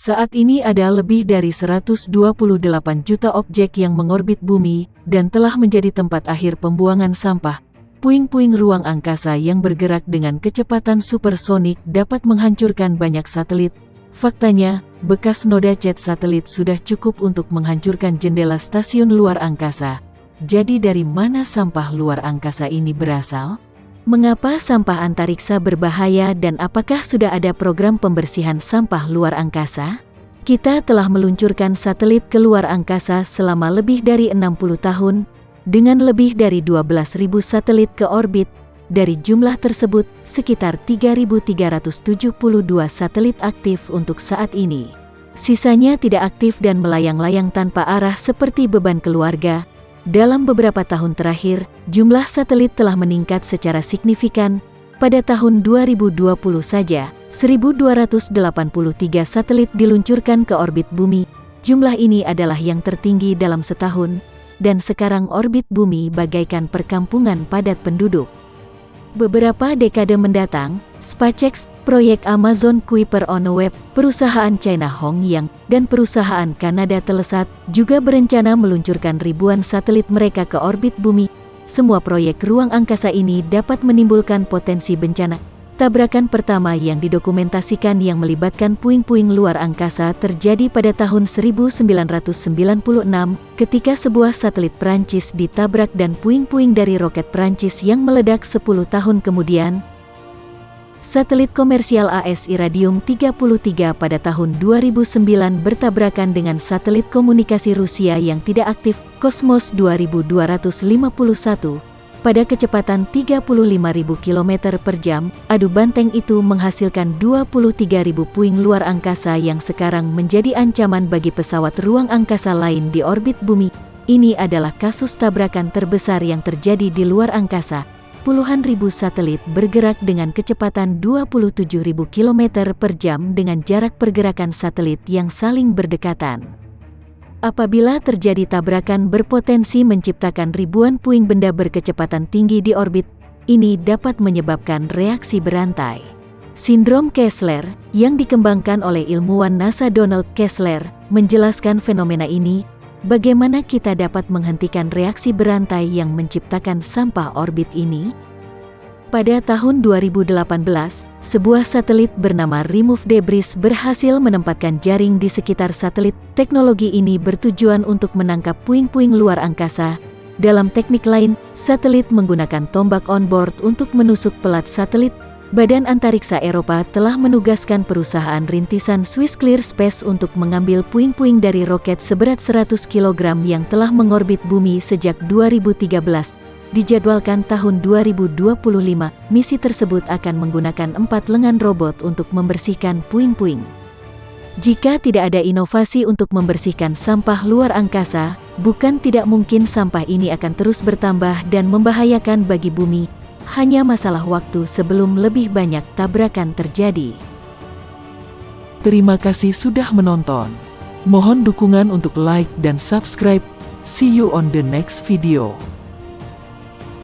Saat ini ada lebih dari 128 juta objek yang mengorbit bumi dan telah menjadi tempat akhir pembuangan sampah. Puing-puing ruang angkasa yang bergerak dengan kecepatan supersonik dapat menghancurkan banyak satelit. Faktanya, bekas noda cat satelit sudah cukup untuk menghancurkan jendela stasiun luar angkasa. Jadi dari mana sampah luar angkasa ini berasal? Mengapa sampah antariksa berbahaya dan apakah sudah ada program pembersihan sampah luar angkasa? Kita telah meluncurkan satelit ke luar angkasa selama lebih dari 60 tahun, dengan lebih dari 12.000 satelit ke orbit. Dari jumlah tersebut, sekitar 3.372 satelit aktif untuk saat ini. Sisanya tidak aktif dan melayang-layang tanpa arah seperti beban keluarga. Dalam beberapa tahun terakhir, jumlah satelit telah meningkat secara signifikan. Pada tahun 2020 saja, 1.283 satelit diluncurkan ke orbit bumi. Jumlah ini adalah yang tertinggi dalam setahun, dan sekarang orbit bumi bagaikan perkampungan padat penduduk. Beberapa dekade mendatang, SpaceX, proyek Amazon Kuiper on Web, perusahaan China Hongyang, dan perusahaan Kanada Telesat juga berencana meluncurkan ribuan satelit mereka ke orbit bumi. Semua proyek ruang angkasa ini dapat menimbulkan potensi bencana. Tabrakan pertama yang didokumentasikan yang melibatkan puing-puing luar angkasa terjadi pada tahun 1996 ketika sebuah satelit Prancis ditabrak dan puing-puing dari roket Prancis yang meledak 10 tahun kemudian. Satelit komersial AS Iridium 33 pada tahun 2009 bertabrakan dengan satelit komunikasi Rusia yang tidak aktif, Cosmos 2251. Pada kecepatan 35.000 km per jam, adu banteng itu menghasilkan 23.000 puing luar angkasa yang sekarang menjadi ancaman bagi pesawat ruang angkasa lain di orbit bumi. Ini adalah kasus tabrakan terbesar yang terjadi di luar angkasa. Puluhan ribu satelit bergerak dengan kecepatan 27.000 km per jam dengan jarak pergerakan satelit yang saling berdekatan. Apabila terjadi tabrakan berpotensi menciptakan ribuan puing benda berkecepatan tinggi di orbit, ini dapat menyebabkan reaksi berantai. Sindrom Kessler, yang dikembangkan oleh ilmuwan NASA Donald Kessler, menjelaskan fenomena ini, bagaimana kita dapat menghentikan reaksi berantai yang menciptakan sampah orbit ini? Pada tahun 2018, sebuah satelit bernama Remove Debris berhasil menempatkan jaring di sekitar satelit. Teknologi ini bertujuan untuk menangkap puing-puing luar angkasa. Dalam teknik lain, satelit menggunakan tombak on-board untuk menusuk pelat satelit. Badan Antariksa Eropa telah menugaskan perusahaan rintisan Swiss Clear Space untuk mengambil puing-puing dari roket seberat 100 kg yang telah mengorbit bumi sejak 2013. Dijadwalkan tahun 2025, misi tersebut akan menggunakan 4 lengan robot untuk membersihkan puing-puing. Jika tidak ada inovasi untuk membersihkan sampah luar angkasa, bukan tidak mungkin sampah ini akan terus bertambah dan membahayakan bagi bumi. Hanya masalah waktu sebelum lebih banyak tabrakan terjadi. Terima kasih sudah menonton. Mohon dukungan untuk like dan subscribe. See you on the next video.